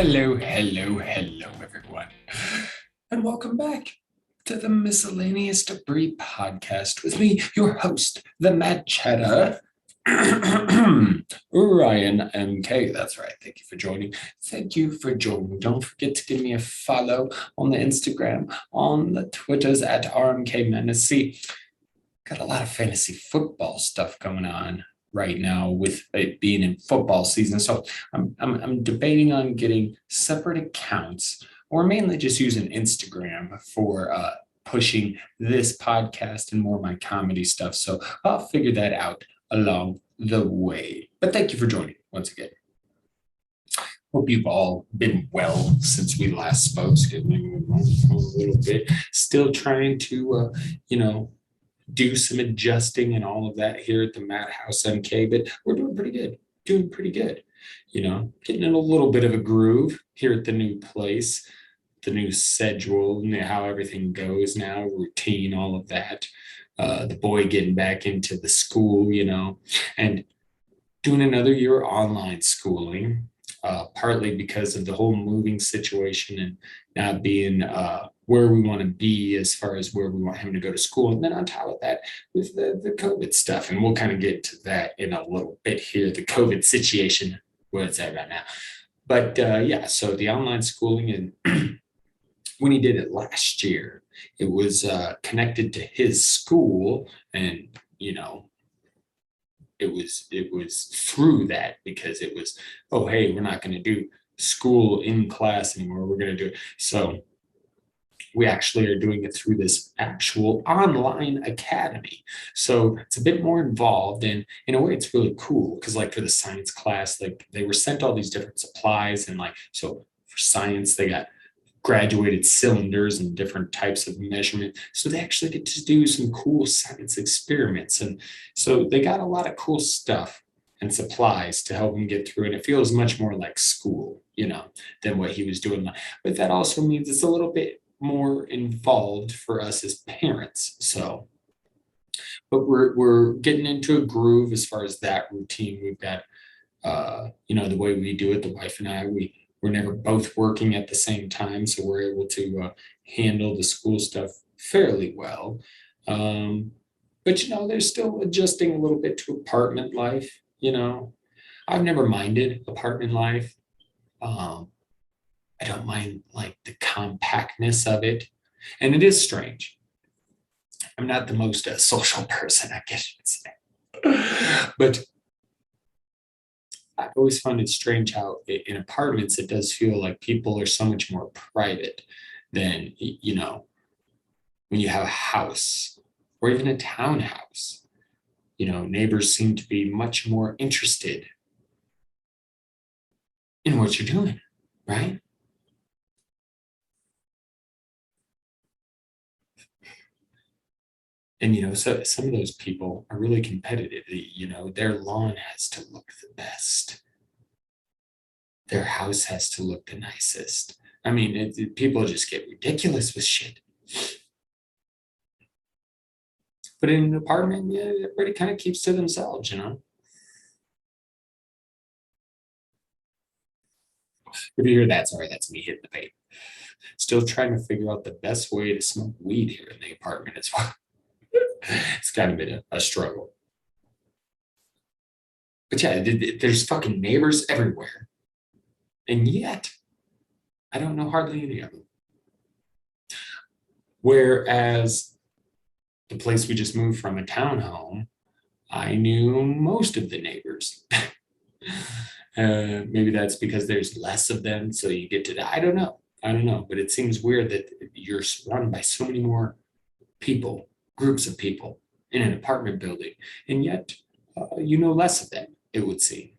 Hello, everyone. And welcome back to the Miscellaneous Debris podcast with me, your host, the Mad Chatter, Ryan MK. That's right. Thank you for joining. Don't forget to give me a follow on the Instagram, on the Twitters at RMK got a lot of fantasy football stuff going on right now with it being in football season. So I'm debating on getting separate accounts or mainly just using Instagram for pushing this podcast and more of my comedy stuff. So I'll figure that out along the way. But thank you for joining once again. Hope you've all been well since we last spoke. Excuse me, a little bit. Still trying to, do some adjusting and all of that here at the Madhouse MK, but we're doing pretty good. Getting in a little bit of a groove here at the new place, the new schedule, how everything goes now, routine, all of that. The boy getting back into the school, and doing another year online schooling, partly because of the whole moving situation and not being where we want to be as far as where we want him to go to school. And then on top of that, with the COVID stuff, and we'll kind of get to that in a little bit here, the COVID situation, where it's at right now. But so the online schooling, and when he did it last year, it was connected to his school, and, it was through that, because it was, oh, hey, we're not going to do school in class anymore. We're going to do it. So we actually are doing it through this actual online academy. So it's a bit more involved, and in a way it's really cool, because like for the science class, like they were sent all these different supplies, and like, so for science, they got graduated cylinders and different types of measurement. So they actually get to do some cool science experiments. And so they got a lot of cool stuff and supplies to help him get through. And it feels much more like school, than what he was doing. But that also means it's a little bit more involved for us as parents. So, but we're getting into a groove as far as that routine. We've got, the way we do it, the wife and I, we're never both working at the same time, so we're able to handle the school stuff fairly well. But they're still adjusting a little bit to apartment life. I've never minded apartment life. I don't mind like the compactness of it, and it is strange. I'm not the most social person, I guess you'd say, but I always find it strange how in apartments it does feel like people are so much more private than when you have a house or even a townhouse. Neighbors seem to be much more interested in what you're doing, right? And so some of those people are really competitive. Their lawn has to look the best. Their house has to look the nicest. I mean, people just get ridiculous with shit. But in an apartment, everybody kind of keeps to themselves, If you hear that, sorry, that's me hitting the vape. Still trying to figure out the best way to smoke weed here in the apartment as well. It's kind of been a struggle. But yeah, there's fucking neighbors everywhere. And yet, I don't know hardly any of them. Whereas the place we just moved from, a townhome, I knew most of the neighbors. Maybe that's because there's less of them, so you get to, I don't know. But it seems weird that you're surrounded by so many more people, groups of people in an apartment building, and yet less of them, it would seem.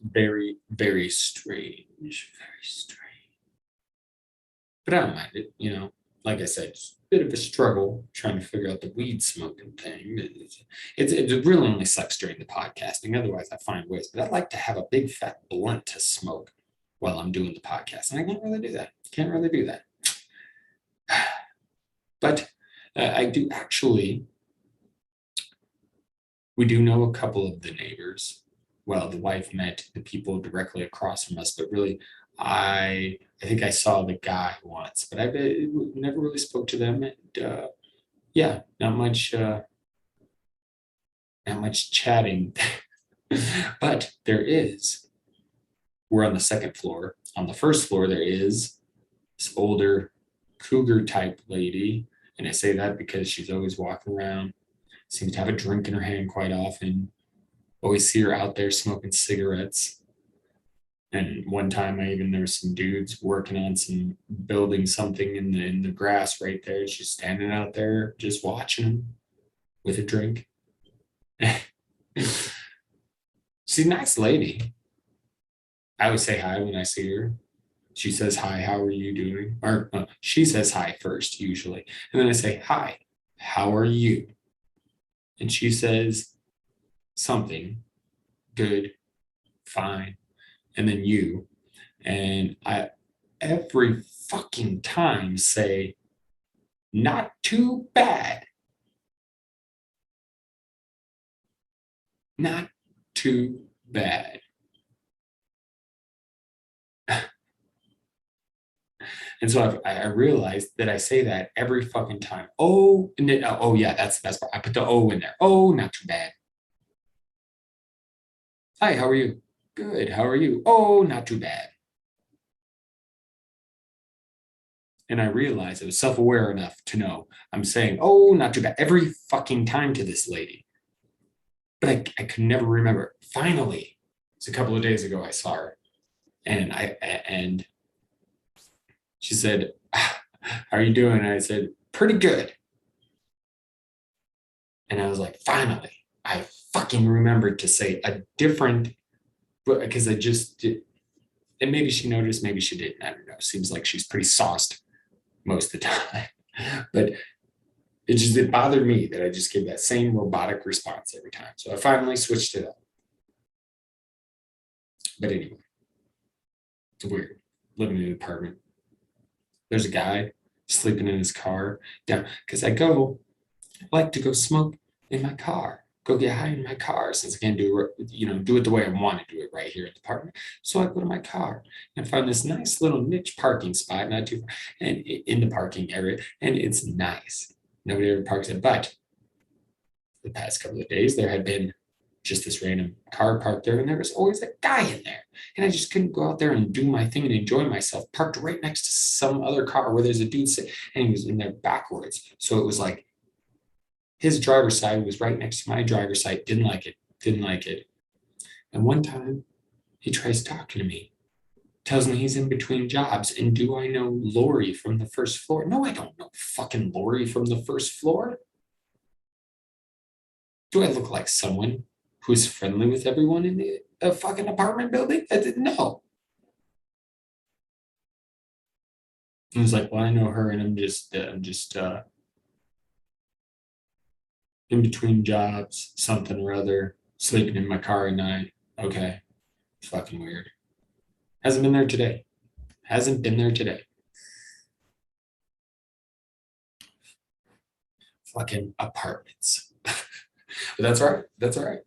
Very, very strange. Very strange. But I don't mind it, Like I said, it's a bit of a struggle trying to figure out the weed smoking thing. It really only sucks during the podcasting. Otherwise, I find ways. But I'd like to have a big fat blunt to smoke while I'm doing the podcast, and I can't really do that. But I do actually. We do know a couple of the neighbors. well, the wife met the people directly across from us, but really, I think I saw the guy once, but never really spoke to them. And yeah, not much chatting. But there is. We're on the second floor. On the first floor, there is this older cougar type lady. And I say that because she's always walking around, seems to have a drink in her hand quite often. Always see her out there smoking cigarettes. And one time, there was some dudes working on some building something in the grass right there. She's standing out there just watching them with a drink. She's a nice lady. I always say hi when I see her. She says hi, how are you doing? Or she says hi first, usually. And then I say, hi, how are you? And she says something, good, fine, and then you. And I every fucking time say, not too bad. Not too bad. And so I realized that I say that every fucking time. Oh, and oh yeah, that's the best part. I put the O in there. Oh, not too bad. Hi, how are you? Good. How are you? Oh, not too bad. And I realized I was self-aware enough to know I'm saying, oh, not too bad, every fucking time to this lady. But I could never remember. Finally, it's a couple of days ago I saw her. And she said, how are you doing? And I said, pretty good. And I was like, finally, I fucking remembered to say a different, because I just did. And maybe she noticed, maybe she didn't. I don't know. Seems like she's pretty sauced most of the time. But it bothered me that I just gave that same robotic response every time. So I finally switched it up. But anyway, it's weird. Living in an apartment. There's a guy sleeping in his car down because I like to go smoke in my car, go get high in my car since I can't do it the way I want to do it right here in the apartment. So I go to my car and find this nice little niche parking spot, not too far, and in the parking area, and it's nice. Nobody ever parks it, but the past couple of days there had been just this random car parked there, and there was always a guy in there. And I just couldn't go out there and do my thing and enjoy myself, parked right next to some other car where there's a dude sitting, and he was in there backwards. So it was like his driver's side was right next to my driver's side. Didn't like it, didn't like it. And one time he tries talking to me, tells me he's in between jobs. And do I know Lori from the first floor? No, I don't know fucking Lori from the first floor. Do I look like someone who's friendly with everyone in the fucking apartment building? No. He was like, well, I know her, and I'm just in between jobs, something or other, sleeping in my car at night. Okay, fucking weird. Hasn't been there today. Hasn't been there today. Fucking apartments. But that's all right. That's all right.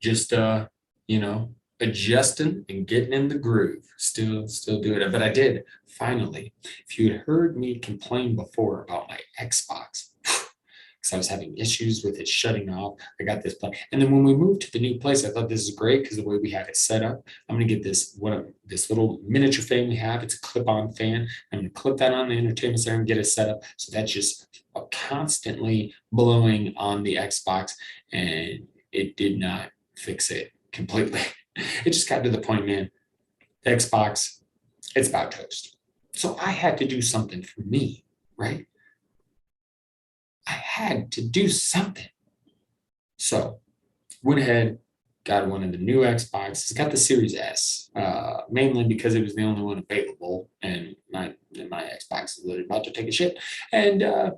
Just you know, adjusting and getting in the groove. Still doing it. But I did finally. If you had heard me complain before about my Xbox, because I was having issues with it shutting off. I got this plan. And then when we moved to the new place, I thought this is great because the way we had it set up, I'm gonna get this little miniature fan we have. It's a clip-on fan. I'm gonna clip that on the entertainment center and get it set up. So that's just constantly blowing on the Xbox, and it did not fix it completely. It just got to the point, man, the Xbox, it's about toast. So I had to do something for me, right? I had to do something. So went ahead, got one of the new Xbox. It's got the Series S, mainly because it was the only one available, and my Xbox is literally about to take a shit. And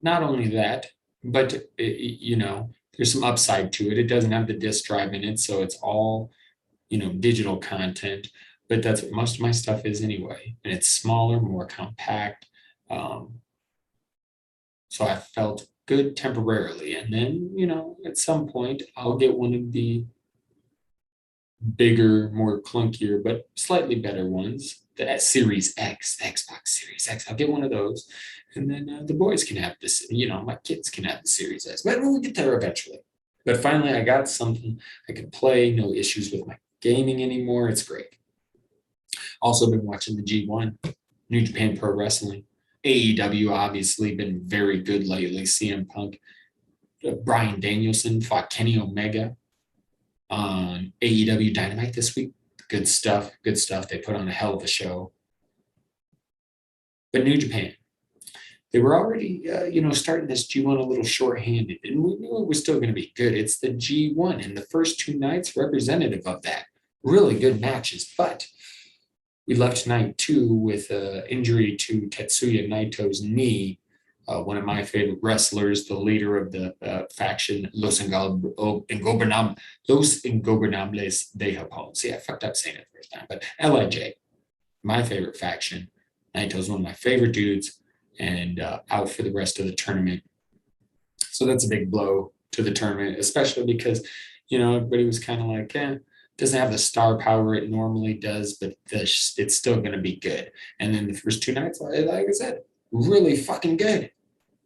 not only that, but there's some upside to it. It doesn't have the disk drive in it, so it's all digital content. But that's what most of my stuff is anyway, and it's smaller, more compact. So I felt good temporarily. And then, at some point, I'll get one of the bigger, more clunkier, but slightly better ones. The Series X, the Xbox Series X. I'll get one of those. And then the boys can have this, my kids can have the Series S. But we'll get there eventually. But finally, I got something I can play, no issues with my gaming anymore. It's great. Also been watching the G1, New Japan Pro Wrestling. AEW obviously been very good lately. CM Punk, Bryan Danielson fought Kenny Omega on AEW Dynamite this week. Good stuff. Good stuff. They put on a hell of a show. But New Japan, they were already, starting this G1 a little shorthanded, and we knew it was still going to be good. It's the G1, and the first two nights representative of that. Really good matches, but we left night two with an injury to Tetsuya Naito's knee. One of my favorite wrestlers, the leader of the faction, Los Ingobernables de Japón. See, I fucked up saying it the first time, but LIJ, my favorite faction. Naito's one of my favorite dudes, and out for the rest of the tournament. So that's a big blow to the tournament, especially because, everybody was kind of like, doesn't have the star power it normally does, but it's still going to be good. And then the first two nights, like I said, really fucking good.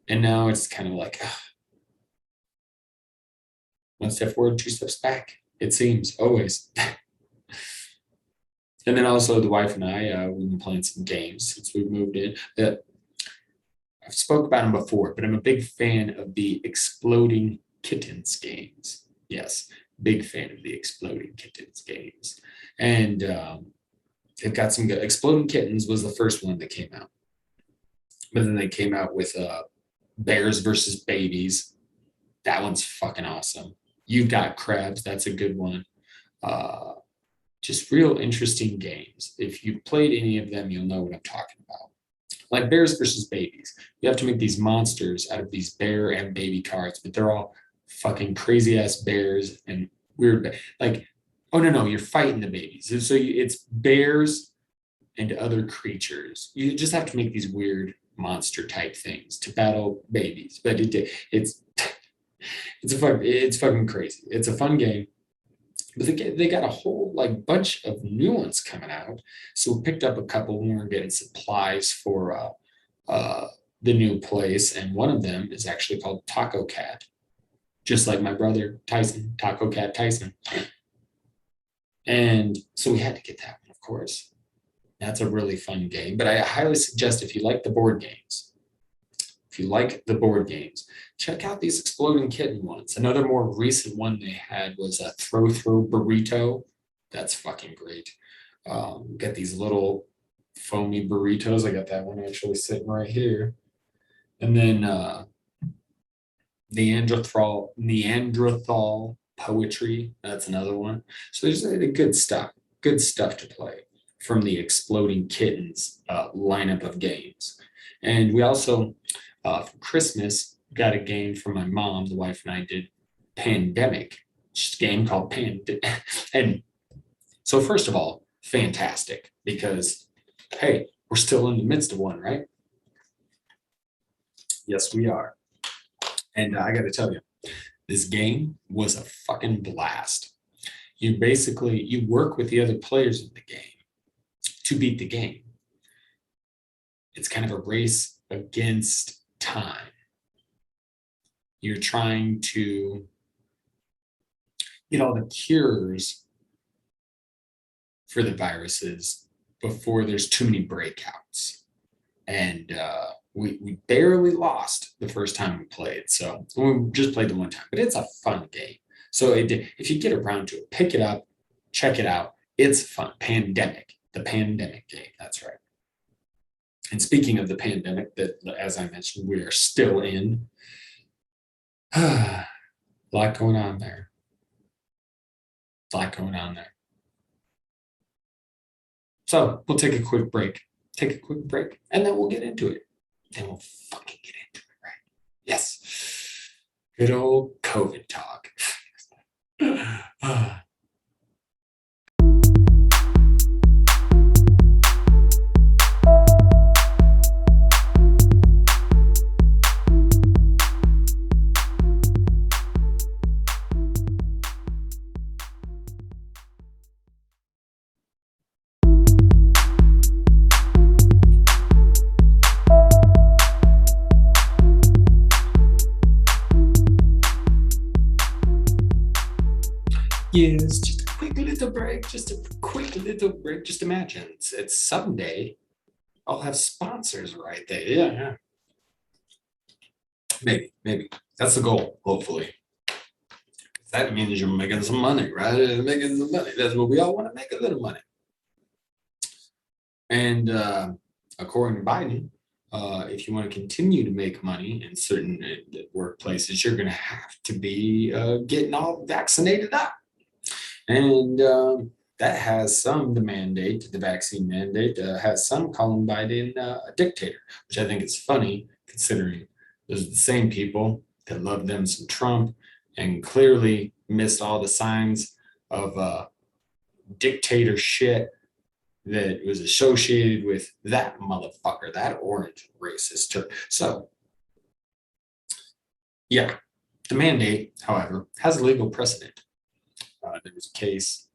And now it's kind of like, one step forward, two steps back, it seems, always. And then also the wife and I, we've been playing some games since we moved in. I've spoke about them before, but I'm a big fan of the Exploding Kittens games. Yes, big fan of the Exploding Kittens games. And they've got some good. Exploding Kittens was the first one that came out. But then they came out with Bears versus Babies. That one's fucking awesome. You've Got Crabs. That's a good one. Just real interesting games. If you played any of them, you'll know what I'm talking about. Like Bears versus Babies. You have to make these monsters out of these bear and baby cards, but they're all fucking crazy ass bears and weird. Like, oh no, you're fighting the babies. So it's bears and other creatures. You just have to make these weird monster type things to battle babies. But it's fucking crazy. It's a fun game. But they got a whole bunch of new ones coming out. So we picked up a couple when we were getting supplies for the new place. And one of them is actually called Taco Cat, just like my brother Tyson, Taco Cat Tyson. And so we had to get that one, of course. That's a really fun game. But I highly suggest if you like the board games, check out these Exploding Kitten ones. Another more recent one they had was a Throw Burrito. That's fucking great. Got these little foamy burritos. I got that one actually sitting right here. And then Neanderthal Poetry. That's another one. So there's good stuff to play from the Exploding Kittens lineup of games. And we also, for Christmas, got a game from my mom, the wife and I did, Pandemic. Just a game called Pandemic. And so first of all, fantastic, because, hey, we're still in the midst of one, right? Yes, we are. And I got to tell you, this game was a fucking blast. You work with the other players in the game to beat the game. It's kind of a race against time. You're trying to get all the cures for the viruses before there's too many breakouts. And we barely lost the first time we played. So we just played the one time, but it's a fun game. So if you get around to it, pick it up, check it out. It's fun. Pandemic, the Pandemic game. That's right. And speaking of the pandemic, that, as I mentioned, we are still in. A lot going on there. So we'll take a quick break. And then we'll get into it. Then we'll fucking get into it, right? Yes. Good old COVID talk. Yes, just a quick little break, just a quick little break. Just imagine it's someday I'll have sponsors right there. Yeah, yeah. Maybe. That's the goal, hopefully. That means you're making some money, right? Making some money. That's what we all want to make, a little money. And according to Biden, if you want to continue to make money in certain workplaces, you're going to have to be getting all vaccinated up. And that has some, the vaccine mandate has some calling Biden a dictator, which I think is funny considering those are the same people that love them some Trump and clearly missed all the signs of dictator shit that was associated with that motherfucker, that orange racist Turk. So, yeah, the mandate, however, has a legal precedent. There was a case,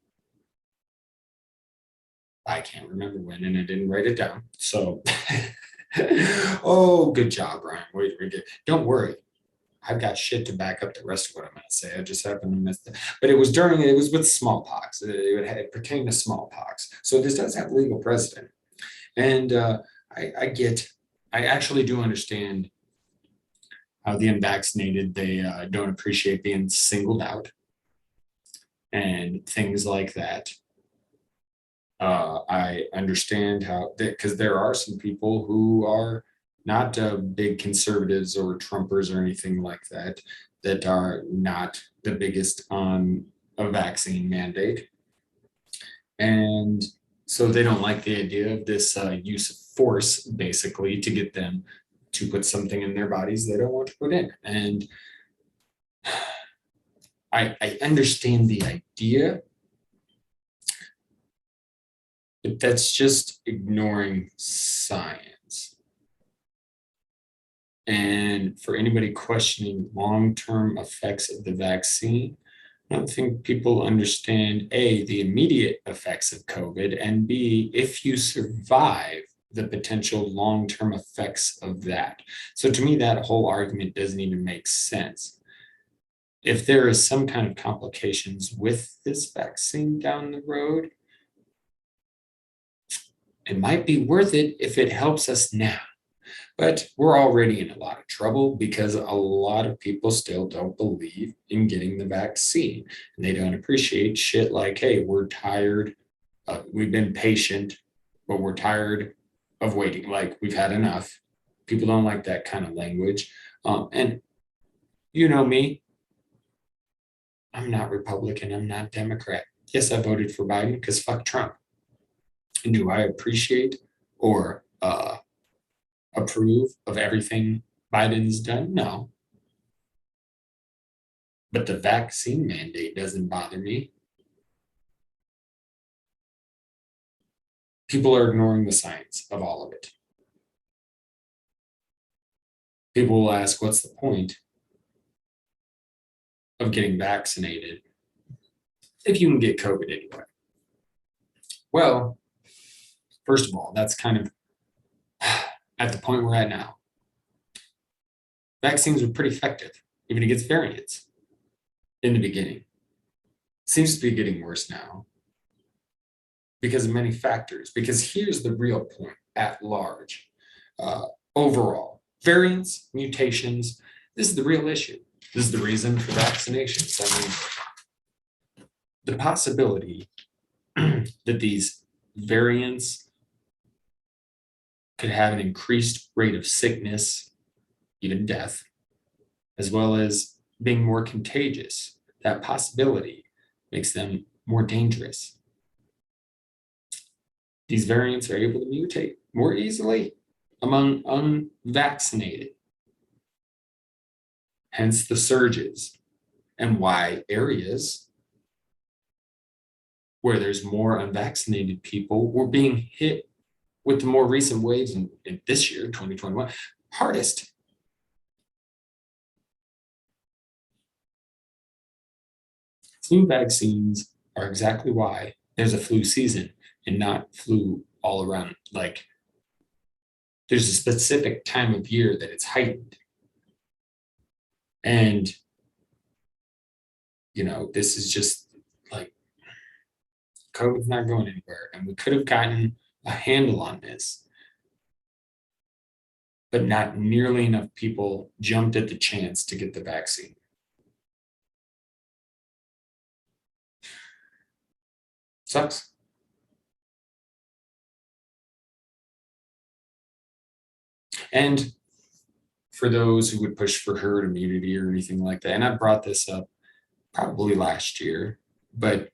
I can't remember when, and I didn't write it down. So, oh, good job, Brian. Wait, don't worry. I've got shit to back up the rest of what I'm going to say. I just happened to miss it. But it was with smallpox. It pertained to smallpox. So this does have legal precedent. And I actually do understand how the unvaccinated, they don't appreciate being singled out and things like that. I understand how, because there are some people who are not big conservatives or Trumpers or anything like that, that are not the biggest on a vaccine mandate. And so they don't like the idea of this use of force, basically, to get them to put something in their bodies they don't want to put in. And I understand the idea, but that's just ignoring science. And for anybody questioning long-term effects of the vaccine, I don't think people understand A, the immediate effects of COVID, and B, if you survive, the potential long-term effects of that. So to me, that whole argument doesn't even make sense. If there is some kind of complications with this vaccine down the road, it might be worth it if it helps us now. But we're already in a lot of trouble because a lot of people still don't believe in getting the vaccine. And they don't appreciate shit like, hey, we're tired. We've been patient, but we're tired of waiting. Like, we've had enough. People don't like that kind of language. And you know me, I'm not Republican. I'm not Democrat. Yes, I voted for Biden because fuck Trump. And do I appreciate or approve of everything Biden's done? No. But the vaccine mandate doesn't bother me. People are ignoring the science of all of it. People will ask, what's the point of getting vaccinated if you can get COVID anyway? Well, first of all, that's kind of at the point we're at now. Vaccines were pretty effective, even against variants in the beginning. Seems to be getting worse now because of many factors. Because here's the real point at large. Overall, variants, mutations, this is the real issue. This is the reason for vaccinations. I mean, the possibility that these variants could have an increased rate of sickness, even death, as well as being more contagious, that possibility makes them more dangerous. These variants are able to mutate more easily among unvaccinated, hence the surges, and why areas where there's more unvaccinated people were being hit with the more recent waves in this year, 2021, hardest. Flu vaccines are exactly why there's a flu season and not flu all around. Like, there's a specific time of year that it's heightened. And, this is just COVID's not going anywhere. And we could have gotten a handle on this, but not nearly enough people jumped at the chance to get the vaccine. Sucks. And for those who would push for herd immunity or anything like that, and I brought this up probably last year, but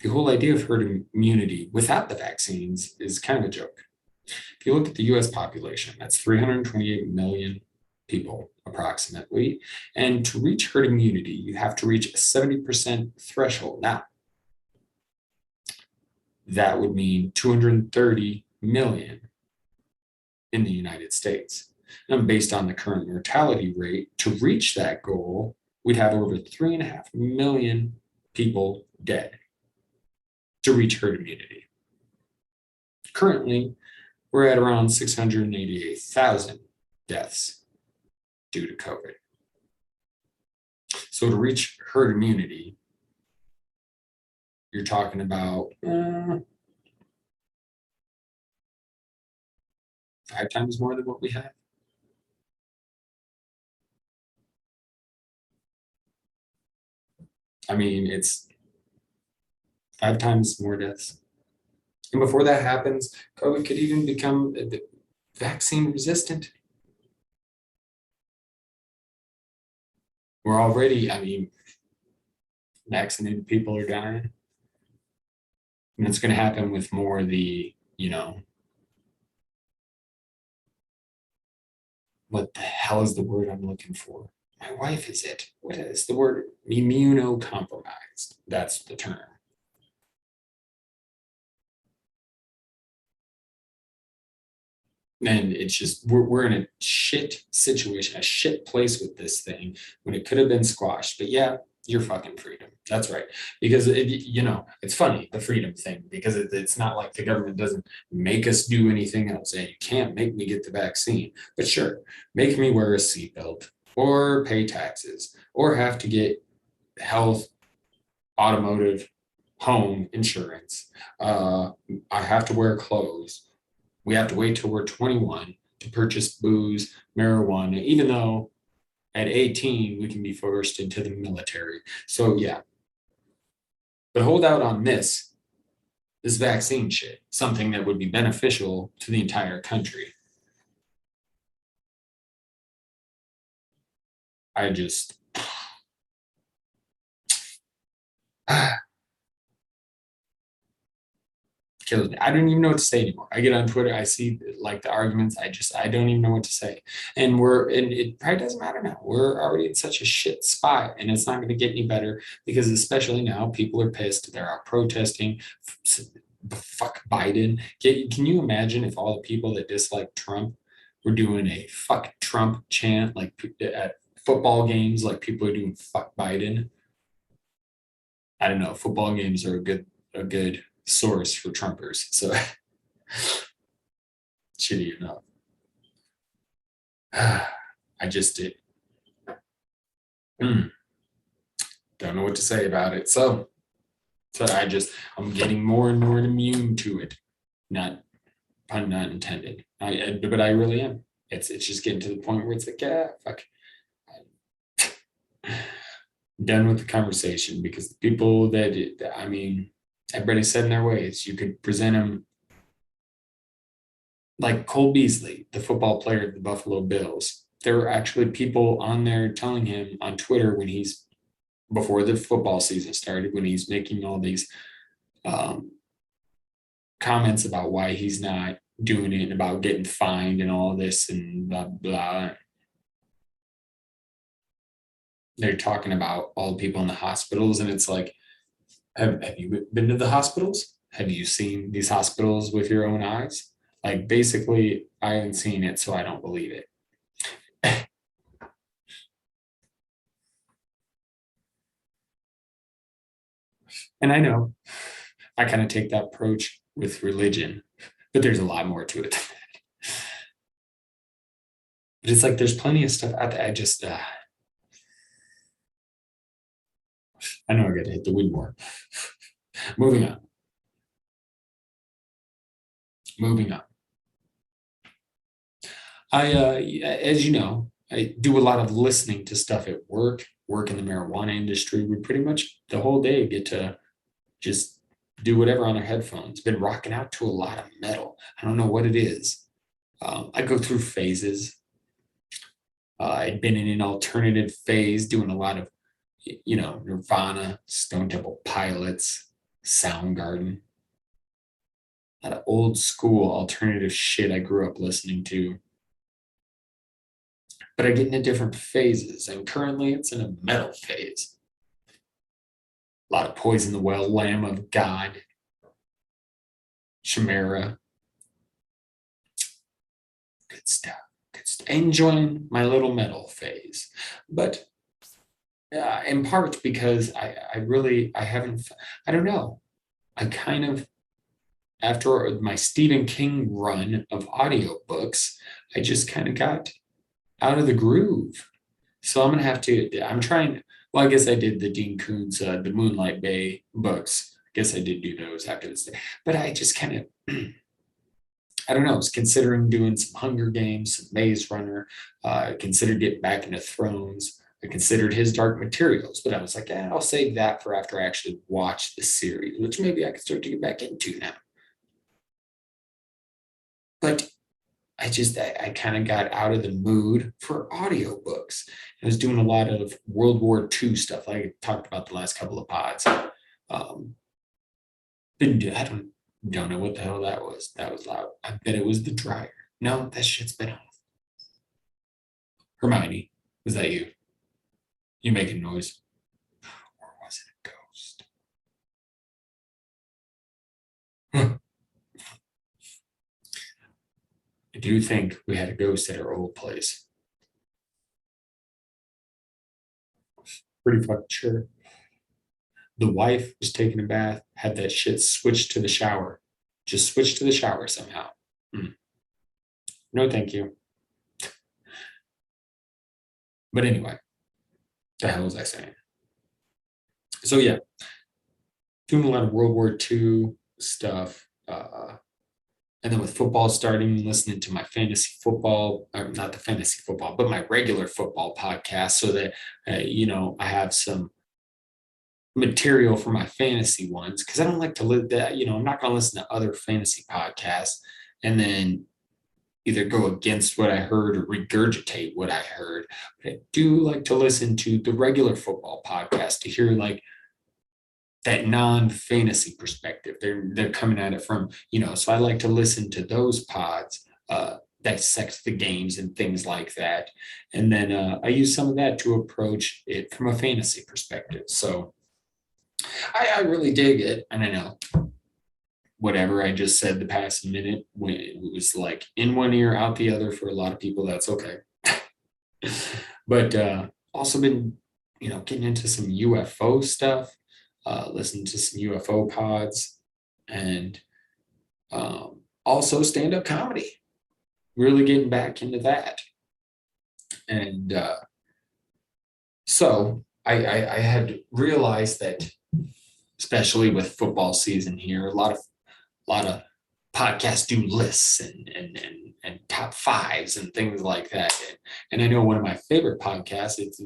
the whole idea of herd immunity without the vaccines is kind of a joke. If you look at the US population, that's 328 million people approximately. And to reach herd immunity, you have to reach a 70% threshold. Now, that would mean 230 million in the United States. And based on the current mortality rate, to reach that goal, we'd have over 3.5 million people dead to reach herd immunity. Currently, we're at around 688,000 deaths due to COVID. So to reach herd immunity, you're talking about 5 times more than what we have. I mean, it's 5 times more deaths. And before that happens, COVID could even become vaccine resistant. We're already, I mean, vaccinated people are dying. And it's going to happen with more of the, what the hell is the word I'm looking for? My wife is it. What is the word? Immunocompromised. That's the term. And it's just we're in a shit situation, a shit place with this thing when it could have been squashed. But yeah, your fucking freedom. That's right. Because it's funny, the freedom thing, because it's not like the government doesn't make us do anything else. And you can't make me get the vaccine. But sure, make me wear a seatbelt or pay taxes or have to get health, automotive, home insurance. I have to wear clothes. We have to wait till we're 21 to purchase booze, marijuana, even though at 18 we can be forced into the military. So yeah, but hold out on this vaccine shit, something that would be beneficial to the entire country. I just kills me. I don't even know what to say anymore. I get on Twitter, I see like the arguments. I don't even know what to say. And it probably doesn't matter now. We're already in such a shit spot, and it's not going to get any better because especially now people are pissed. They're out protesting. Fuck Biden. Can you imagine if all the people that dislike Trump were doing a fuck Trump chant like at football games, like people are doing fuck Biden? I don't know. Football games are a good source for Trumpers. So shitty enough. I just did. Don't know what to say about it. So I'm getting more and more immune to it. Not pun not intended. But I really am. It's just getting to the point where it's like, yeah, fuck. Done with the conversation because the people I mean, everybody's set in their ways. You could present them like Cole Beasley, the football player of the Buffalo Bills. There were actually people on there telling him on Twitter before the football season started, when he's making all these comments about why he's not doing it and about getting fined and all this and blah, blah. They're talking about all the people in the hospitals, and it's like, have you been to the hospitals? Have you seen these hospitals with your own eyes? Like, basically, I haven't seen it, so I don't believe it. And I know I kind of take that approach with religion, but there's a lot more to it. But it's like there's plenty of stuff out there. I know I got to hit the weed more. Moving on. moving on. As you know, I do a lot of listening to stuff at work in the marijuana industry. We pretty much the whole day get to just do whatever on our headphones. Been rocking out to a lot of metal. I don't know what it is. I go through phases. I'd been in an alternative phase, doing a lot of, Nirvana, Stone Temple Pilots, Soundgarden, a lot of old school alternative shit I grew up listening to. But I get into different phases, and currently it's in a metal phase. A lot of Poison the Well, Lamb of God, Chimera. Good stuff. Good stuff. Enjoying my little metal phase. But in part because I haven't, I don't know. I kind of, after my Stephen King run of audiobooks, I just kind of got out of the groove. So I'm trying, well, I guess I did the Dean Koontz, the Moonlight Bay books. I guess I did do those after this, but I just kind of, I don't know, I was considering doing some Hunger Games, some Maze Runner, considered getting back into Thrones. I considered his Dark Materials, but I was like, I'll save that for after I actually watch the series, which maybe I could start to get back into now. But I kind of got out of the mood for audiobooks. I was doing a lot of World War II stuff, like I talked about the last couple of pods. I don't know what the hell that was. That was loud. I bet it was the dryer. No, that shit's been off. Hermione, was that you? You making noise? Or was it a ghost? I do think we had a ghost at our old place. Pretty fucking sure. The wife was taking a bath, had that shit switched to the shower. Just switched to the shower somehow. No, thank you. But anyway, the hell was I saying? So yeah, doing a lot of World War II stuff. And then with football starting, listening to my fantasy football, or not the fantasy football, but my regular football podcast, so that I have some material for my fantasy ones, because I don't like to live that. I'm not going to listen to other fantasy podcasts and then either go against what I heard or regurgitate what I heard. But I do like to listen to the regular football podcast to hear like that non-fantasy perspective. They're coming at it from, so I like to listen to those pods, dissect the games and things like that. And then I use some of that to approach it from a fantasy perspective. So I really dig it. And I know whatever I just said the past minute, when it was like in one ear, out the other for a lot of people, that's okay. But also been, getting into some UFO stuff, listening to some UFO pods, and also stand-up comedy. Really getting back into that. And so I had realized that, especially with football season here, a lot of podcasts do lists and top fives and things like that. And I know one of my favorite podcasts, it's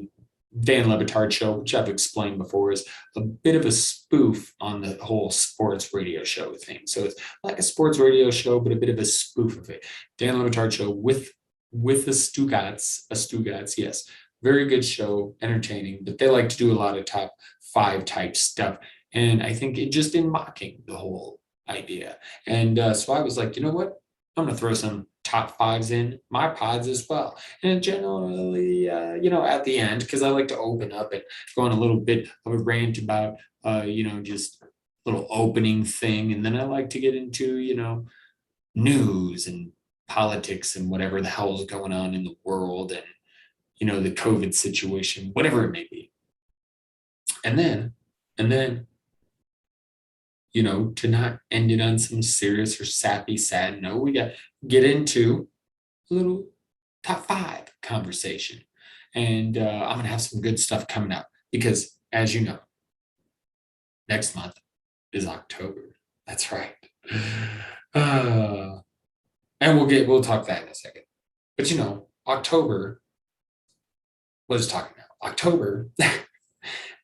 Dan Le Batard Show, which I've explained before, is a bit of a spoof on the whole sports radio show thing. So it's like a sports radio show, but a bit of a spoof of it. Dan Le Batard Show with the Stugats, yes. Very good show, entertaining, but they like to do a lot of top five type stuff. And I think it just in mocking the whole idea. And so I was like, you know what? I'm going to throw some top fives in my pods as well. And generally, at the end, because I like to open up and go on a little bit of a rant about, just a little opening thing. And then I like to get into, news and politics and whatever the hell is going on in the world and, the COVID situation, whatever it may be. And then, to not end it on some serious or sappy, sad note, we got get into a little top five conversation. And I'm going to have some good stuff coming up because, as you know, next month is October. That's right. And we'll talk that in a second. But October, let's talk now. October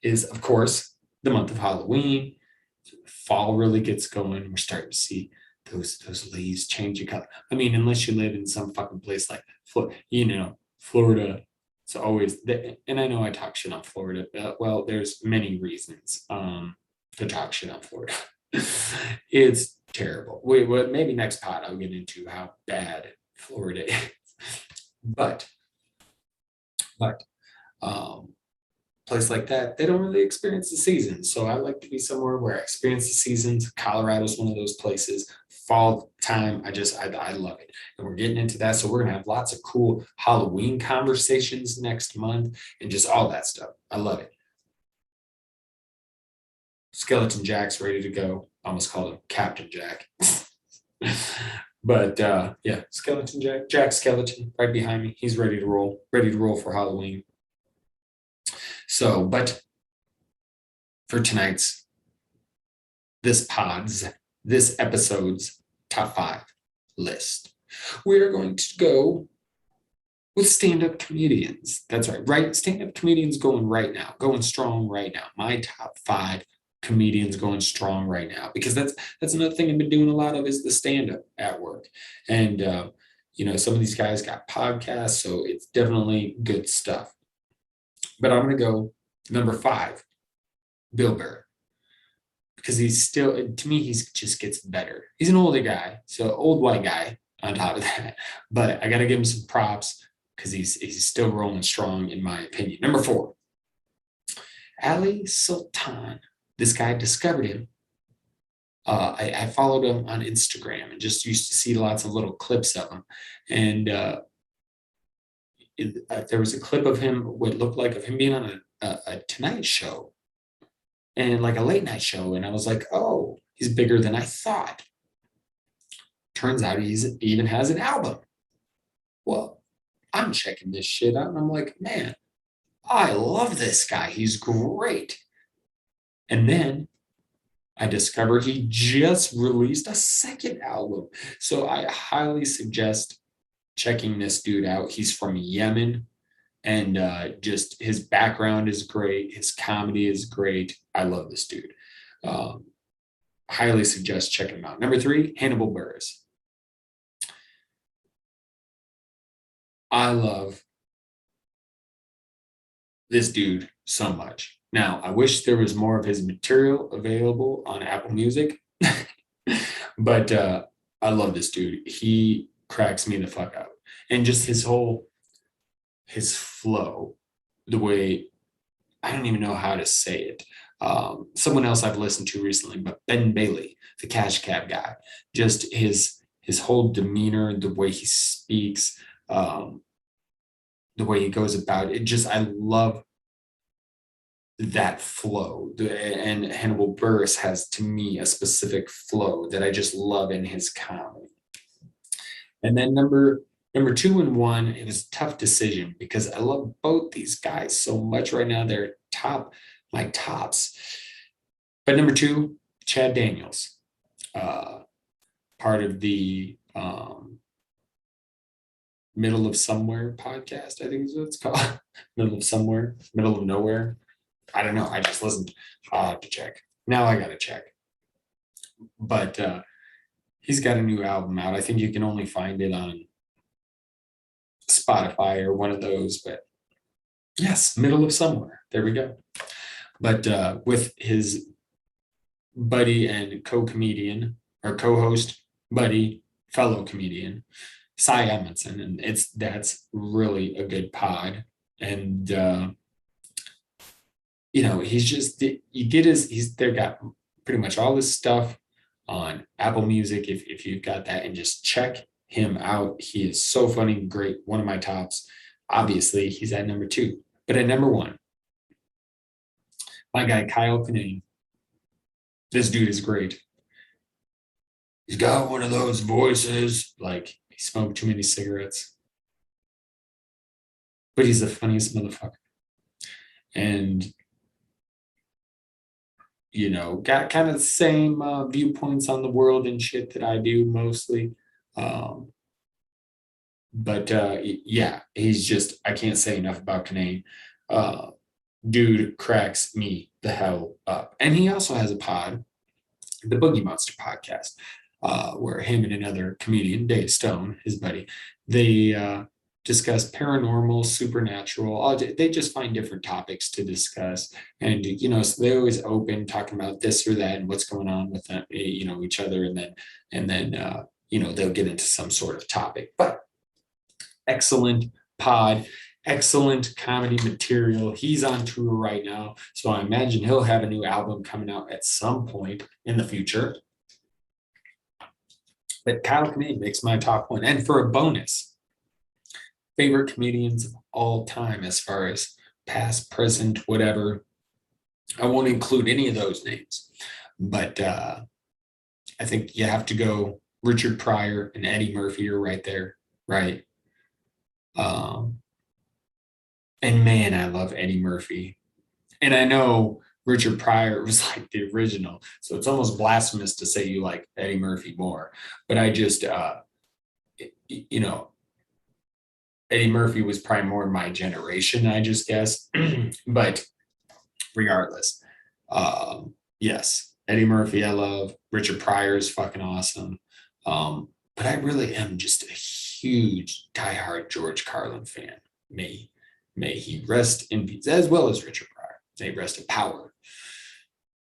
is, of course, the month of Halloween. Fall really gets going. We're starting to see those leaves changing color. I mean, unless you live in some fucking place like Florida. It's always, and I know I talk shit on Florida. Well, there's many reasons to talk shit on Florida. It's terrible. Wait, well, maybe next pod I'll get into how bad Florida is. But but um, place like that, they don't really experience the seasons. So I like to be somewhere where I experience the seasons. Colorado's one of those places. Fall time, I love it. And we're getting into that. So we're gonna have lots of cool Halloween conversations next month and just all that stuff. I love it. Skeleton Jack's ready to go. I almost called him Captain Jack. But yeah, Skeleton Jack Skeleton right behind me. He's ready to roll for Halloween. So, but for tonight's, this episode's top 5 list, we are going to go with stand-up comedians. That's right? Stand-up comedians going strong right now. My top 5 comedians going strong right now, because that's another thing I've been doing a lot of is the stand-up at work. And some of these guys got podcasts, so it's definitely good stuff. But I'm gonna go number 5, Bill Burr, because he's still, to me, he's just gets better. He's an older guy, so old white guy on top of that. But I got to give him some props because he's still rolling strong, in my opinion. Number 4, Ali Sultan. This guy, discovered him. I followed him on Instagram and just used to see lots of little clips of him. And there was a clip of him, what looked like of him being on a Tonight Show, and like a late night show. And I was like, oh, he's bigger than I thought. Turns out he even has an album. Well, I'm checking this shit out and I'm like, man, I love this guy. He's great. And then I discover he just released a second album. So I highly suggest checking this dude out. He's from Yemen, and just his background is great. His comedy is great. I love this dude. Highly suggest checking him out. Number 3, Hannibal Buress. I love this dude so much. Now, I wish there was more of his material available on Apple Music, but I love this dude. He cracks me the fuck up. And just his flow, the way, I don't even know how to say it. Someone else I've listened to recently, but Ben Bailey, the Cash Cab guy, just his whole demeanor, the way he speaks, the way he goes about it. Just, I love that flow. And Hannibal Buress has, to me, a specific flow that I just love in his comedy. And then number 2 and 1, it was a tough decision because I love both these guys so much right now. They're my tops. But number 2, Chad Daniels, part of the Middle of Somewhere podcast, I think is what it's called. Middle of Somewhere, Middle of Nowhere. I don't know. I just listened. I'll have to check. Now I got to check. But he's got a new album out. I think you can only find it on Spotify or one of those. But yes, Middle of Somewhere. There we go. But with his buddy and co-comedian or co-host buddy, fellow comedian, Cy Edmondson, and that's really a good pod. And he's just, you get they've got pretty much all this stuff on Apple Music if you've got that, and just check him out. He is so funny, great, one of my tops. Obviously, he's at number 2, but at number 1, my guy Kyle Kinane. This dude is great. He's got one of those voices, like he smoked too many cigarettes, but he's the funniest motherfucker. And got kind of the same viewpoints on the world and shit that I do mostly. But yeah, he's just, I can't say enough about Kanane. Dude cracks me the hell up. And he also has a pod, the Boogie Monster podcast, where him and another comedian, Dave Stone, his buddy, they discuss paranormal, supernatural. They just find different topics to discuss, and so they always open talking about this or that and what's going on with them, each other, and then they'll get into some sort of topic. But excellent pod. Excellent comedy material. He's on tour right now, so I imagine he'll have a new album coming out at some point in the future. But Kyle Kinane makes my top one. And for a bonus, favorite comedians of all time, as far as past, present, whatever. I won't include any of those names, but I think you have to go Richard Pryor and Eddie Murphy are right there, right? And man, I love Eddie Murphy. And I know Richard Pryor was like the original, so it's almost blasphemous to say you like Eddie Murphy more. But I just, Eddie Murphy was probably more my generation, I just guess. But regardless, yes, Eddie Murphy I love. Richard Pryor is fucking awesome. But I really am just a huge diehard George Carlin fan. May he rest in peace, as well as Richard Pryor. May rest in power.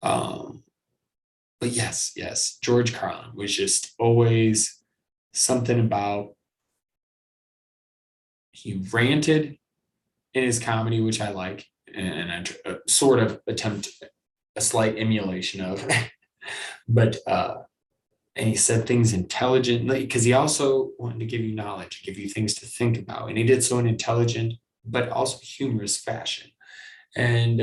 But yes, George Carlin was just always something about, he ranted in his comedy, which I like, and I sort of attempt a slight emulation of. But and he said things intelligently, because he also wanted to give you knowledge, give you things to think about, and he did so in intelligent but also humorous fashion. And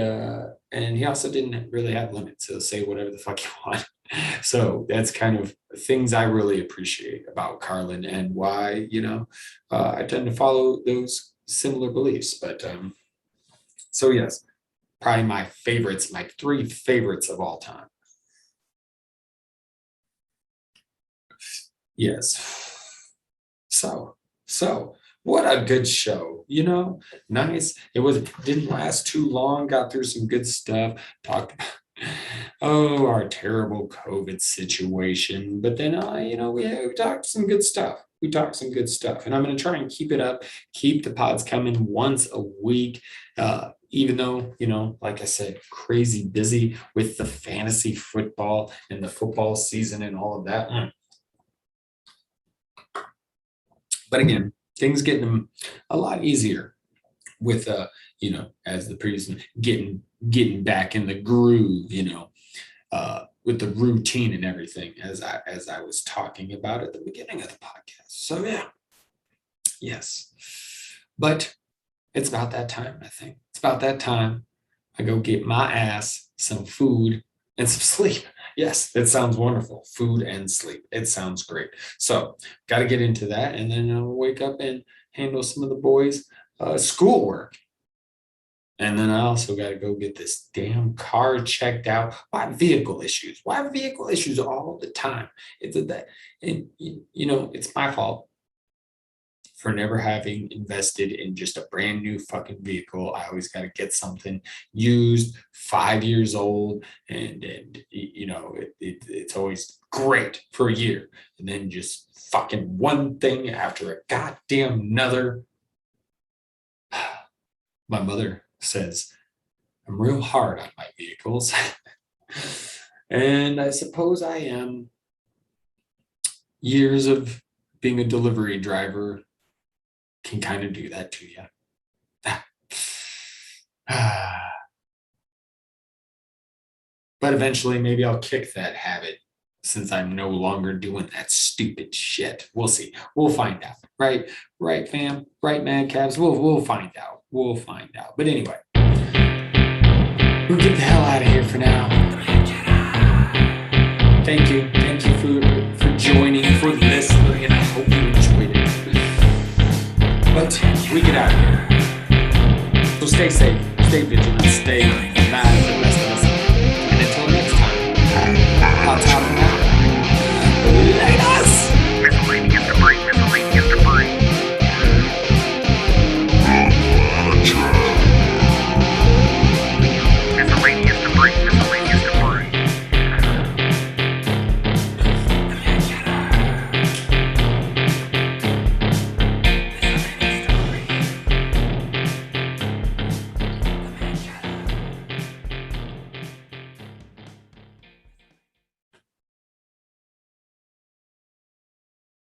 he also didn't really have limits. He'll say whatever the fuck you want. So that's kind of things I really appreciate about Carlin, and why I tend to follow those similar beliefs. But so yes, probably my favorites, my three favorites of all time. Yes. So what a good show, nice. Didn't last too long, got through some good stuff, talked about our terrible COVID situation. But then we talked some good stuff. And I'm going to try and keep it up, keep the pods coming once a week. Even though, like I said, crazy busy with the fantasy football and the football season and all of that. But again, things getting a lot easier with as the previous getting back in the groove, with the routine and everything, as I was talking about at the beginning of the podcast. So yeah, yes. But it's about that time, I think. It's about that time I go get my ass some food and some sleep. Yes, that sounds wonderful. Food and sleep. It sounds great. So got to get into that, and then I'll wake up and handle some of the boys' schoolwork. And then I also got to go get this damn car checked out. Why vehicle issues? Why vehicle issues all the time? It's that, and it's my fault for never having invested in just a brand new fucking vehicle. I always got to get something used, 5 years old, and it's always great for a year, and then just fucking one thing after a goddamn another. My mother says I'm real hard on my vehicles, and I suppose I am. Years of being a delivery driver can kind of do that to you. But eventually, maybe I'll kick that habit, since I'm no longer doing that stupid shit. We'll see. We'll find out. Right, fam? Right, Mad Cabs? We'll find out. But anyway, we'll get the hell out of here for now. Thank you for joining, for listening, and I hope you enjoyed it. But we get out of here. So stay safe, stay vigilant, stay mad.